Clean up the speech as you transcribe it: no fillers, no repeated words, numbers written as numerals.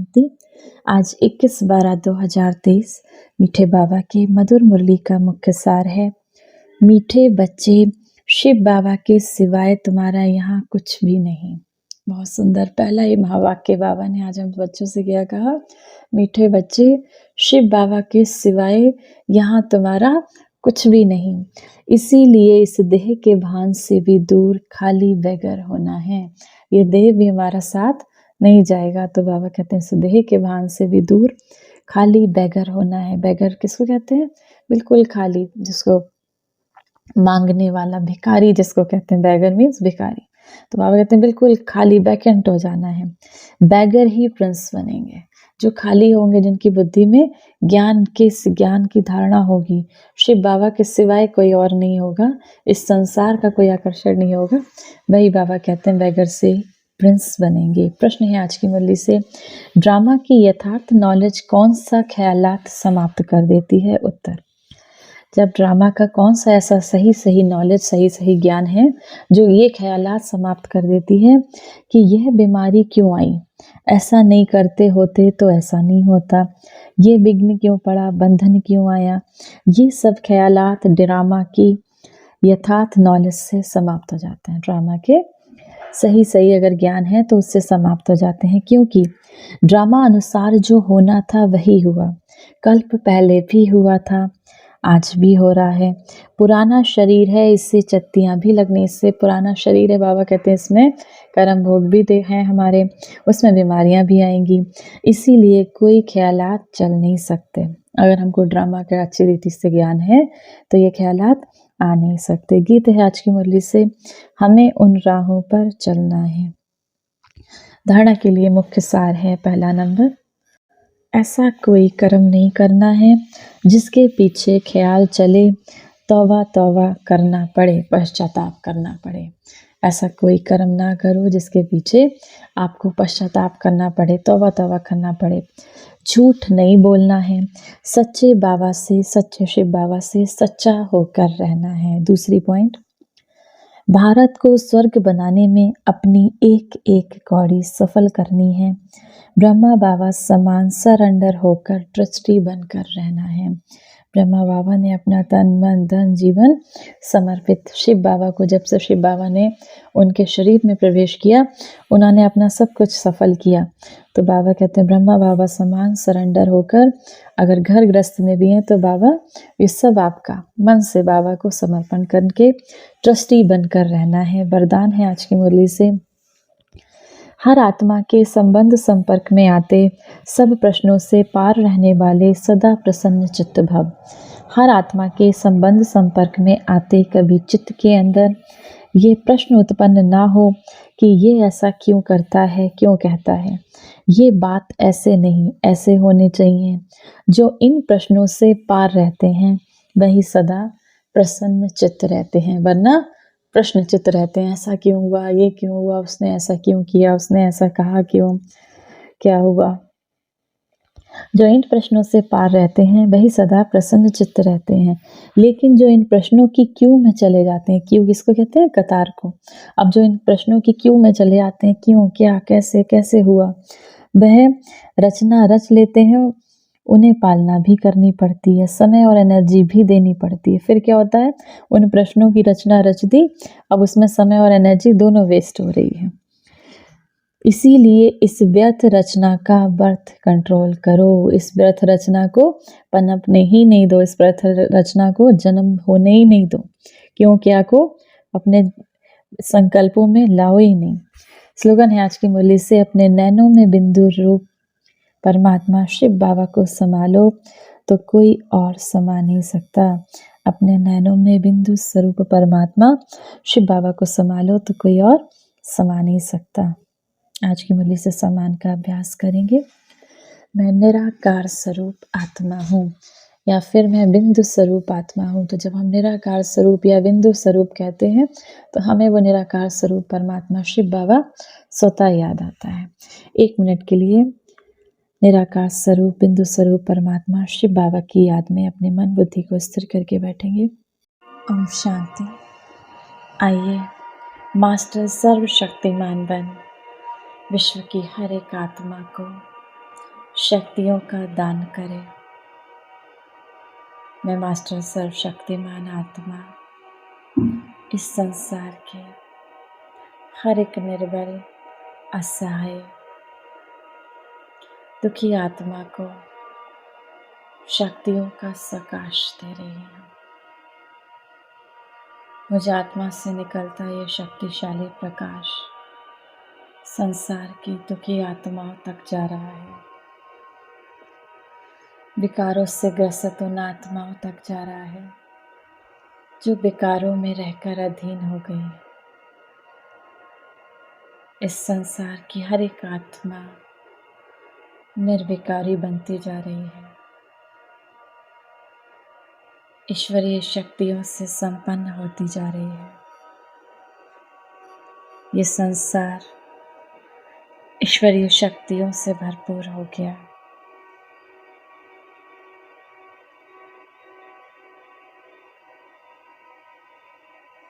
शांति। आज 21/12/2023 मीठे बाबा के मधुर मुरली का मुख्य सार है। मीठे बच्चे, शिव बाबा के सिवाय तुम्हारा यहाँ कुछ भी नहीं। बहुत सुंदर पहला ये महावाक्य बाबा ने आज हम बच्चों से क्या कहा। मीठे बच्चे, शिव बाबा के सिवाय यहाँ तुम्हारा कुछ भी नहीं। इसीलिए इस देह के भान से भी दूर खाली बेगर होना है। ये देह भी हमारा साथ नहीं जाएगा। तो बाबा कहते हैं इस देह के भान से भी दूर खाली बेगर होना है। बेगर किसको कहते हैं? बिल्कुल खाली, जिसको मांगने वाला, भिखारी जिसको कहते हैं। बैगर मीन्स भिखारी। तो बाबा कहते हैं बिल्कुल खाली वैकेंट हो जाना है। बैगर ही प्रिंस बनेंगे। जो खाली होंगे, जिनकी बुद्धि में ज्ञान की धारणा होगी, शिव बाबा के सिवाय कोई और नहीं होगा, इस संसार का कोई आकर्षण नहीं होगा, वही बाबा कहते हैं बैगर से प्रिंस बनेंगे। प्रश्न है आज की मुरली से, ड्रामा की यथार्थ नॉलेज कौन सा ख्यालात समाप्त कर देती है? उत्तर, जब ड्रामा का कौन सा ऐसा सही नॉलेज, सही ज्ञान है जो ये ख्यालात समाप्त कर देती है कि यह बीमारी क्यों आई, ऐसा नहीं करते होते तो ऐसा नहीं होता, ये विघ्न क्यों पड़ा, बंधन क्यों आया, ये सब ख्यालात ड्रामा की यथार्थ नॉलेज से समाप्त हो जाते हैं। ड्रामा के सही अगर ज्ञान है तो उससे समाप्त हो जाते हैं, क्योंकि ड्रामा अनुसार जो होना था वही हुआ। कल्प पहले भी हुआ था, आज भी हो रहा है। पुराना शरीर है, इससे चत्तियाँ भी लगने, इससे पुराना शरीर है। बाबा कहते हैं इसमें कर्म भोग भी हैं हमारे, उसमें बीमारियाँ भी आएंगी। इसीलिए कोई ख्यालात चल नहीं सकते। अगर हमको ड्रामा का अच्छी रीति से ज्ञान है तो ये ख्यालात आ नहीं सकते। गीत है आज की मुरली से, हमें उन राहों पर चलना है। धारणा के लिए मुख्य सार है पहला नंबर, ऐसा कोई कर्म नहीं करना है जिसके पीछे ख्याल चले तौबा करना पड़े, पश्चाताप करना पड़े। ऐसा कोई कर्म ना करो जिसके पीछे आपको पश्चाताप करना पड़े, तौबा करना पड़े। झूठ नहीं बोलना है, सच्चे बाबा से, सच्चे शिव बाबा से सच्चा होकर रहना है। दूसरी पॉइंट, भारत को स्वर्ग बनाने में अपनी एक एक कौड़ी सफल करनी है। ब्रह्मा बाबा समान सरेंडर होकर ट्रस्टी बनकर रहना है। ब्रह्मा बाबा ने अपना तन मन धन जीवन समर्पित, शिव बाबा को, जब से शिव बाबा ने उनके शरीर में प्रवेश किया, उन्होंने अपना सब कुछ सफल किया। तो बाबा कहते हैं ब्रह्मा बाबा समान सरेंडर होकर, अगर घर गृहस्थ में भी हैं तो बाबा ये सब आपका, मन से बाबा को समर्पण करके ट्रस्टी बनकर रहना है। वरदान है आज की मुरली से, हर आत्मा के संबंध संपर्क में आते सब प्रश्नों से पार रहने वाले सदा प्रसन्न चित्त भव। हर आत्मा के संबंध संपर्क में आते कभी चित्त के अंदर ये प्रश्न उत्पन्न ना हो कि ये ऐसा क्यों करता है, क्यों कहता है, ये बात ऐसे नहीं, ऐसे होने चाहिए। जो इन प्रश्नों से पार रहते हैं वही सदा प्रसन्न चित्त रहते हैं, वरना प्रश्न चित्त रहते हैं। ऐसा क्यों हुआ, ये क्यों हुआ, उसने ऐसा क्यों किया, उसने ऐसा कहा क्यों, क्या हुआ। जो इन प्रश्नों से पार रहते हैं वही सदा प्रसन्न चित्त रहते हैं। लेकिन जो इन प्रश्नों की क्यों में चले जाते हैं, क्यों किसको कहते हैं? कतार को। अब जो इन प्रश्नों की क्यों में चले जाते हैं, क्यों, क्या, कैसे, कैसे हुआ, वह रचना रच लेते हैं, उन्हें पालना भी करनी पड़ती है, समय और एनर्जी भी देनी पड़ती है। फिर क्या होता है, उन प्रश्नों की रचना रच दी, अब उसमें समय और एनर्जी दोनों वेस्ट हो रही है। इसीलिए इस व्यर्थ रचना का बर्थ कंट्रोल करो। इस व्यर्थ रचना को पनपने ही नहीं दो, इस व्यर्थ रचना को जन्म होने ही नहीं दो। क्यों, क्या को अपने संकल्पों में लाओ ही नहीं। स्लोगन है आज की मुरली से, अपने नैनों में बिंदु रूप परमात्मा शिव बाबा को संभालो तो कोई और समा नहीं सकता। अपने नैनों में बिंदु स्वरूप परमात्मा शिव बाबा को संभालो तो कोई और समा नहीं सकता। आज की मुरली से सम्मान का अभ्यास करेंगे। मैं निराकार स्वरूप आत्मा हूँ, या फिर मैं बिंदु स्वरूप आत्मा हूँ। तो जब हम निराकार स्वरूप या बिंदु स्वरूप कहते हैं तो हमें वो निराकार स्वरूप परमात्मा शिव बाबा स्वतः याद आता है। 1 मिनट के लिए निराकार स्वरूप बिंदु स्वरूप परमात्मा शिव बाबा की याद में अपने मन बुद्धि को स्थिर करके बैठेंगे। ओम शांति। आइए मास्टर सर्वशक्तिमान बन विश्व की हर एक आत्मा को शक्तियों का दान करे। मैं मास्टर सर्वशक्तिमान आत्मा इस संसार के हर एक निर्बल, असहाय, दुखी आत्मा को शक्तियों का सकाश दे रही हूँ। मुझ आत्मा से निकलता ये शक्तिशाली प्रकाश संसार की दुखी आत्माओं तक जा रहा है। विकारों से ग्रसित उन आत्माओं तक जा रहा है जो विकारों में रहकर अधीन हो गई है। इस संसार की हर एक आत्मा निर्विकारी बनती जा रही है, ईश्वरीय शक्तियों से संपन्न होती जा रही है। ये संसार ईश्वरीय शक्तियों से भरपूर हो गया।